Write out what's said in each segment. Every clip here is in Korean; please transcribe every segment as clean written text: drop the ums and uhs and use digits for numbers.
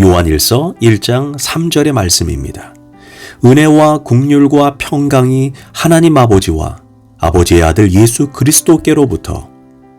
요한일서 1장 3절의 말씀입니다. 은혜와 긍휼과 평강이 하나님 아버지와 아버지의 아들 예수 그리스도께로부터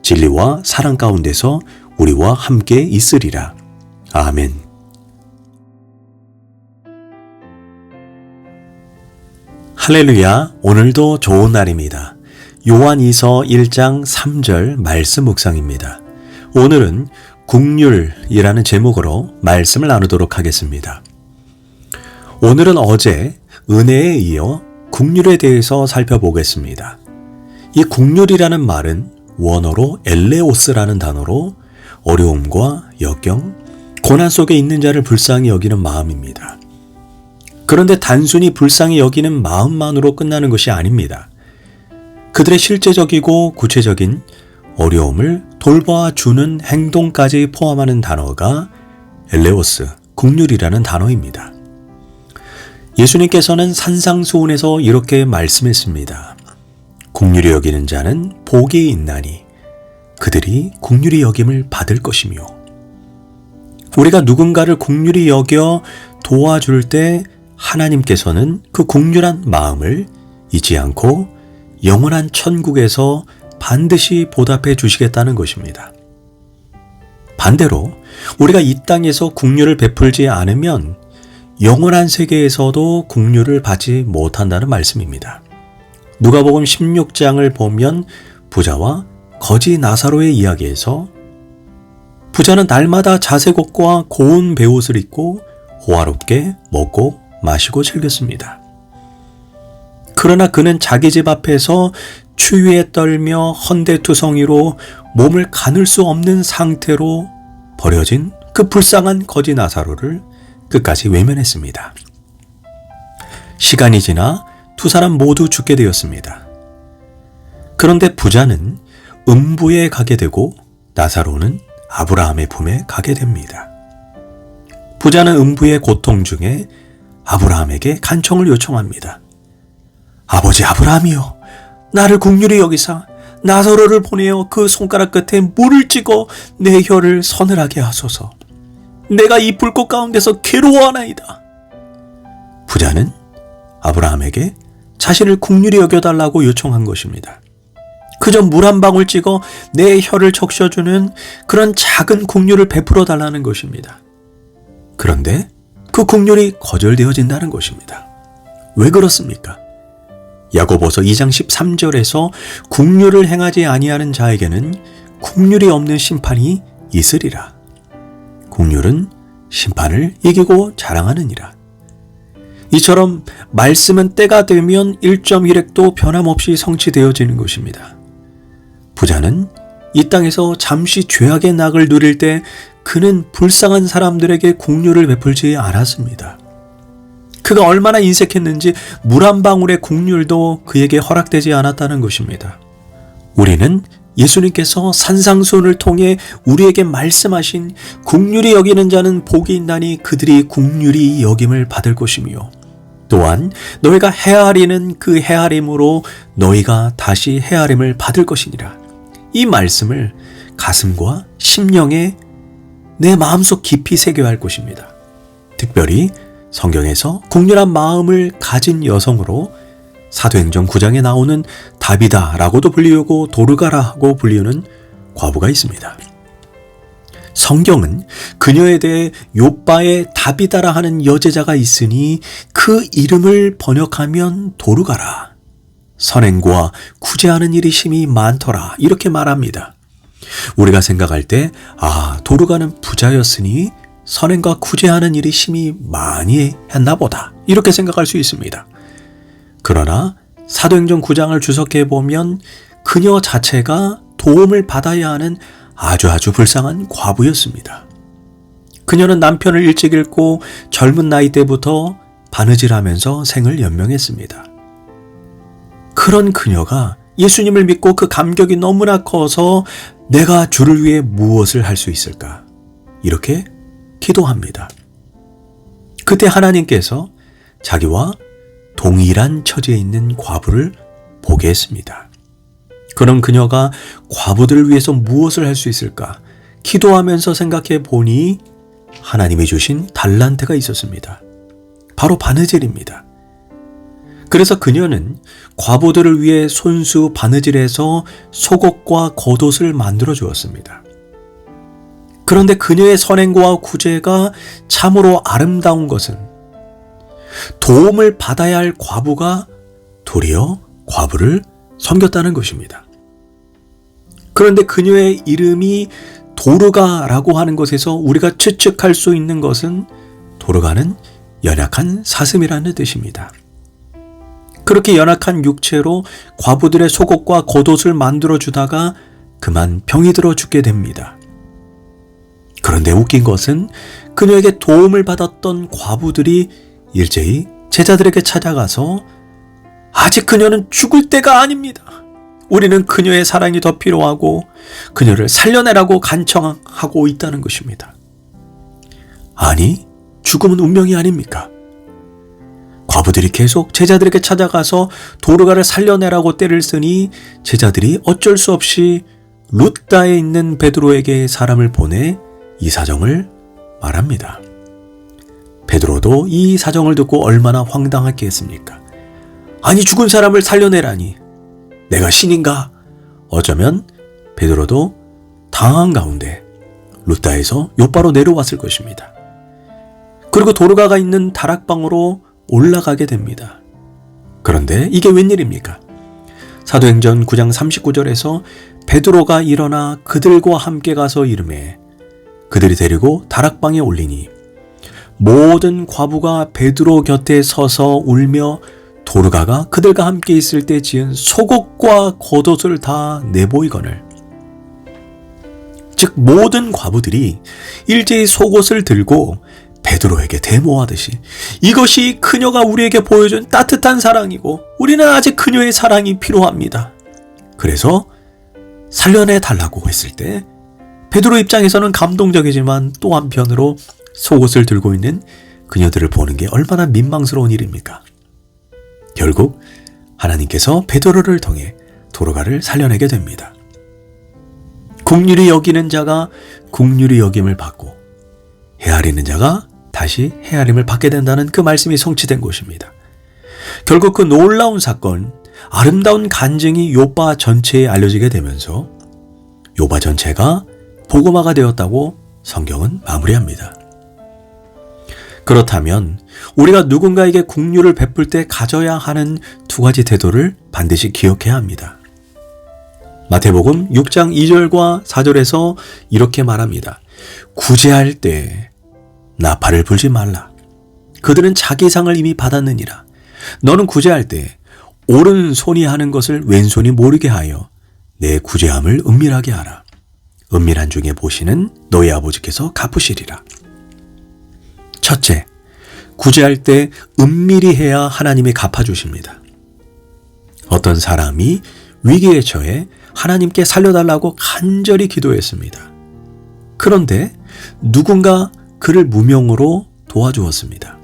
진리와 사랑 가운데서 우리와 함께 있으리라. 아멘. 할렐루야, 오늘도 좋은 날입니다. 요한이서 1장 3절 말씀 묵상입니다. 오늘은 긍휼이라는 제목으로 말씀을 나누도록 하겠습니다. 오늘은 어제 은혜에 이어 긍휼에 대해서 살펴보겠습니다. 이 긍휼이라는 말은 원어로 엘레오스라는 단어로 어려움과 역경, 고난 속에 있는 자를 불쌍히 여기는 마음입니다. 그런데 단순히 불쌍히 여기는 마음만으로 끝나는 것이 아닙니다. 그들의 실제적이고 구체적인 어려움을 돌봐주는 행동까지 포함하는 단어가 엘레오스, 긍휼이라는 단어입니다. 예수님께서는 산상수훈에서 이렇게 말씀했습니다. 긍휼히 여기는 자는 복이 있나니 그들이 긍휼히 여김을 받을 것이며, 우리가 누군가를 긍휼히 여겨 도와줄 때 하나님께서는 그 긍휼한 마음을 잊지 않고 영원한 천국에서 반드시 보답해 주시겠다는 것입니다. 반대로 우리가 이 땅에서 긍휼을 베풀지 않으면 영원한 세계에서도 긍휼을 받지 못한다는 말씀입니다. 누가복음 16장을 보면 부자와 거지 나사로의 이야기에서 부자는 날마다 자색 옷과 고운 베옷을 입고 호화롭게 먹고 마시고 즐겼습니다. 그러나 그는 자기 집 앞에서 추위에 떨며 헌데투성이로 몸을 가눌 수 없는 상태로 버려진 그 불쌍한 거지 나사로를 끝까지 외면했습니다. 시간이 지나 두 사람 모두 죽게 되었습니다. 그런데 부자는 음부에 가게 되고 나사로는 아브라함의 품에 가게 됩니다. 부자는 음부의 고통 중에 아브라함에게 간청을 요청합니다. 아버지 아브라함이여, 나를 긍휼히 여기사 나사로를 보내어 그 손가락 끝에 물을 찍어 내 혀를 서늘하게 하소서. 내가 이 불꽃 가운데서 괴로워하나이다. 부자는 아브라함에게 자신을 긍휼히 여겨달라고 요청한 것입니다. 그저 물 한 방울 찍어 내 혀를 적셔주는 그런 작은 긍휼을 베풀어 달라는 것입니다. 그런데 그 긍휼이 거절되어진다는 것입니다. 왜 그렇습니까? 야고보서 2장 13절에서 긍휼을 행하지 아니하는 자에게는 긍휼이 없는 심판이 있으리라. 긍휼은 심판을 이기고 자랑하느니라. 이처럼 말씀은 때가 되면 1.1획도 변함없이 성취되어지는 것입니다. 부자는 이 땅에서 잠시 죄악의 낙을 누릴 때 그는 불쌍한 사람들에게 긍휼을 베풀지 않았습니다. 그가 얼마나 인색했는지 물 한 방울의 긍휼도 그에게 허락되지 않았다는 것입니다. 우리는 예수님께서 산상수훈을 통해 우리에게 말씀하신 긍휼히 여기는 자는 복이 있나니 그들이 긍휼히 여김을 받을 것이며, 또한 너희가 헤아리는 그 헤아림으로 너희가 다시 헤아림을 받을 것이니라. 이 말씀을 가슴과 심령에 내 마음속 깊이 새겨야 할 것입니다. 특별히 성경에서 긍휼한 마음을 가진 여성으로 사도행전 9장에 나오는 다비다라고도 불리우고 도르가라고 불리우는 과부가 있습니다. 성경은 그녀에 대해 욥바의 다비다라 하는 여제자가 있으니 그 이름을 번역하면 도르가라, 선행과 구제하는 일이 심히 많더라, 이렇게 말합니다. 우리가 생각할 때 도르가는 부자였으니 선행과 구제하는 일이 심히 많이 했나 보다, 이렇게 생각할 수 있습니다. 그러나 사도행전 9장을 주석해 보면 그녀 자체가 도움을 받아야 하는 아주 불쌍한 과부였습니다. 그녀는 남편을 일찍 잃고 젊은 나이 때부터 바느질하면서 생을 연명했습니다. 그런 그녀가 예수님을 믿고 그 감격이 너무나 커서 내가 주를 위해 무엇을 할 수 있을까? 이렇게 기도합니다. 그때 하나님께서 자기와 동일한 처지에 있는 과부를 보게 했습니다. 그럼 그녀가 과부들을 위해서 무엇을 할 수 있을까? 기도하면서 생각해 보니 하나님이 주신 달란트가 있었습니다. 바로 바느질입니다. 그래서 그녀는 과부들을 위해 손수 바느질해서 속옷과 겉옷을 만들어 주었습니다. 그런데 그녀의 선행과 구제가 참으로 아름다운 것은 도움을 받아야 할 과부가 도리어 과부를 섬겼다는 것입니다. 그런데 그녀의 이름이 도르가라고 하는 것에서 우리가 추측할 수 있는 것은 도르가는 연약한 사슴이라는 뜻입니다. 그렇게 연약한 육체로 과부들의 속옷과 겉옷을 만들어 주다가 그만 병이 들어 죽게 됩니다. 그런데 웃긴 것은 그녀에게 도움을 받았던 과부들이 일제히 제자들에게 찾아가서 아직 그녀는 죽을 때가 아닙니다. 우리는 그녀의 사랑이 더 필요하고 그녀를 살려내라고 간청하고 있다는 것입니다. 아니, 죽음은 운명이 아닙니까? 과부들이 계속 제자들에게 찾아가서 도르가를 살려내라고 떼를 쓰니 제자들이 어쩔 수 없이 룻다에 있는 베드로에게 사람을 보내 이 사정을 말합니다. 베드로도 이 사정을 듣고 얼마나 황당했겠습니까? 아니, 죽은 사람을 살려내라니 내가 신인가? 어쩌면 베드로도 당한 가운데 룻다에서 욥바로 내려왔을 것입니다. 그리고 도르가가 있는 다락방으로 올라가게 됩니다. 그런데 이게 웬일입니까? 사도행전 9장 39절에서 베드로가 일어나 그들과 함께 가서 이르매 그들이 데리고 다락방에 올리니 모든 과부가 베드로 곁에 서서 울며 도르가가 그들과 함께 있을 때 지은 속옷과 겉옷을 다 내보이거늘. 즉 모든 과부들이 일제히 속옷을 들고 베드로에게 대모하듯이 이것이 그녀가 우리에게 보여준 따뜻한 사랑이고 우리는 아직 그녀의 사랑이 필요합니다. 그래서 살려내 달라고 했을 때 베드로 입장에서는 감동적이지만 또 한편으로 속옷을 들고 있는 그녀들을 보는 게 얼마나 민망스러운 일입니까? 결국 하나님께서 베드로를 통해 도르가를 살려내게 됩니다. 긍휼히 여기는 자가 긍휼히 여김을 받고 헤아리는 자가 다시 헤아림을 받게 된다는 그 말씀이 성취된 것입니다. 결국 그 놀라운 사건, 아름다운 간증이 욥바 전체에 알려지게 되면서 욥바 전체가 복음화가 되었다고 성경은 마무리합니다. 그렇다면 우리가 누군가에게 긍휼을 베풀 때 가져야 하는 두 가지 태도를 반드시 기억해야 합니다. 마태복음 6장 2절과 4절에서 이렇게 말합니다. 구제할 때 나팔을 불지 말라. 그들은 자기 상을 이미 받았느니라. 너는 구제할 때 오른손이 하는 것을 왼손이 모르게 하여 내 구제함을 은밀하게 하라. 은밀한 중에 보시는 너희 아버지께서 갚으시리라. 첫째, 구제할 때 은밀히 해야 하나님이 갚아주십니다. 어떤 사람이 위기에 처해 하나님께 살려달라고 간절히 기도했습니다. 그런데 누군가 그를 무명으로 도와주었습니다.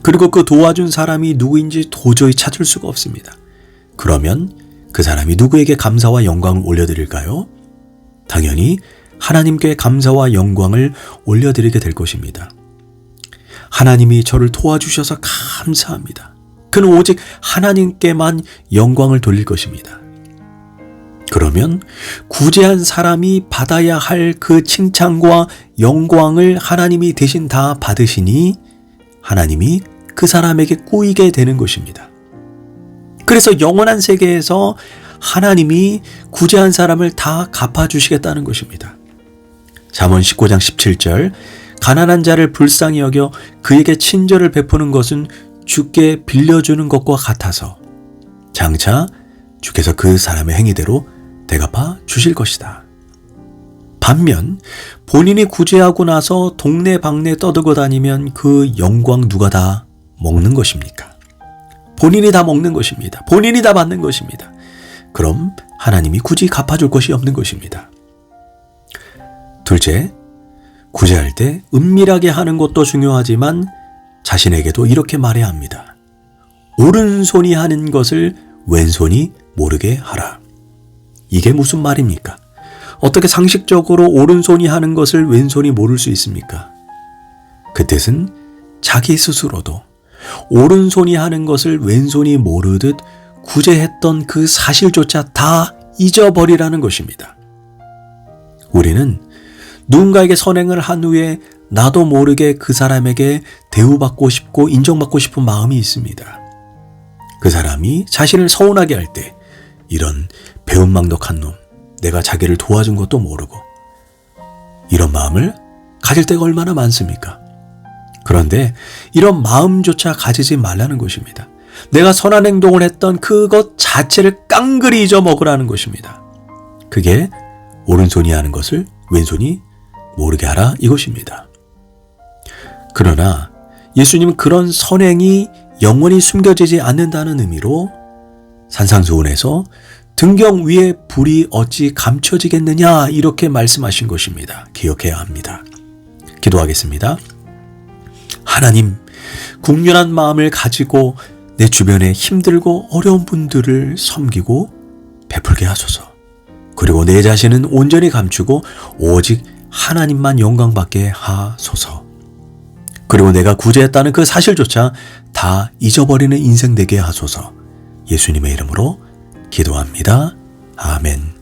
그리고 그 도와준 사람이 누구인지 도저히 찾을 수가 없습니다. 그러면 그 사람이 누구에게 감사와 영광을 올려드릴까요? 당연히 하나님께 감사와 영광을 올려드리게 될 것입니다. 하나님이 저를 도와주셔서 감사합니다. 그는 오직 하나님께만 영광을 돌릴 것입니다. 그러면 구제한 사람이 받아야 할 그 칭찬과 영광을 하나님이 대신 다 받으시니 하나님이 그 사람에게 꾸이게 되는 것입니다. 그래서 영원한 세계에서 하나님이 구제한 사람을 다 갚아주시겠다는 것입니다. 잠언 19장 17절 가난한 자를 불쌍히 여겨 그에게 친절을 베푸는 것은 주께 빌려주는 것과 같아서 장차 주께서 그 사람의 행위대로 대갚아 주실 것이다. 반면 본인이 구제하고 나서 동네방네 떠들고 다니면 그 영광 누가 다 먹는 것입니까? 본인이 다 먹는 것입니다. 본인이 다 받는 것입니다. 그럼 하나님이 굳이 갚아줄 것이 없는 것입니다. 둘째, 구제할 때 은밀하게 하는 것도 중요하지만 자신에게도 이렇게 말해야 합니다. 오른손이 하는 것을 왼손이 모르게 하라. 이게 무슨 말입니까? 어떻게 상식적으로 오른손이 하는 것을 왼손이 모를 수 있습니까? 그 뜻은 자기 스스로도 오른손이 하는 것을 왼손이 모르듯 구제했던 그 사실조차 다 잊어버리라는 것입니다. 우리는 누군가에게 선행을 한 후에 나도 모르게 그 사람에게 대우받고 싶고 인정받고 싶은 마음이 있습니다. 그 사람이 자신을 서운하게 할 때 이런 배은망덕한 놈, 내가 자기를 도와준 것도 모르고 이런 마음을 가질 때가 얼마나 많습니까? 그런데 이런 마음조차 가지지 말라는 것입니다. 내가 선한 행동을 했던 그것 자체를 깡그리 잊어먹으라는 것입니다. 그게 오른손이 하는 것을 왼손이 모르게 하라 이것입니다. 그러나 예수님은 그런 선행이 영원히 숨겨지지 않는다는 의미로 산상수훈에서 등경 위에 불이 어찌 감춰지겠느냐 이렇게 말씀하신 것입니다. 기억해야 합니다. 기도하겠습니다. 하나님, 국률한 마음을 가지고 내 주변에 힘들고 어려운 분들을 섬기고 베풀게 하소서. 그리고 내 자신은 온전히 감추고 오직 하나님만 영광받게 하소서. 그리고 내가 구제했다는 그 사실조차 다 잊어버리는 인생 되게 하소서. 예수님의 이름으로 기도합니다. 아멘.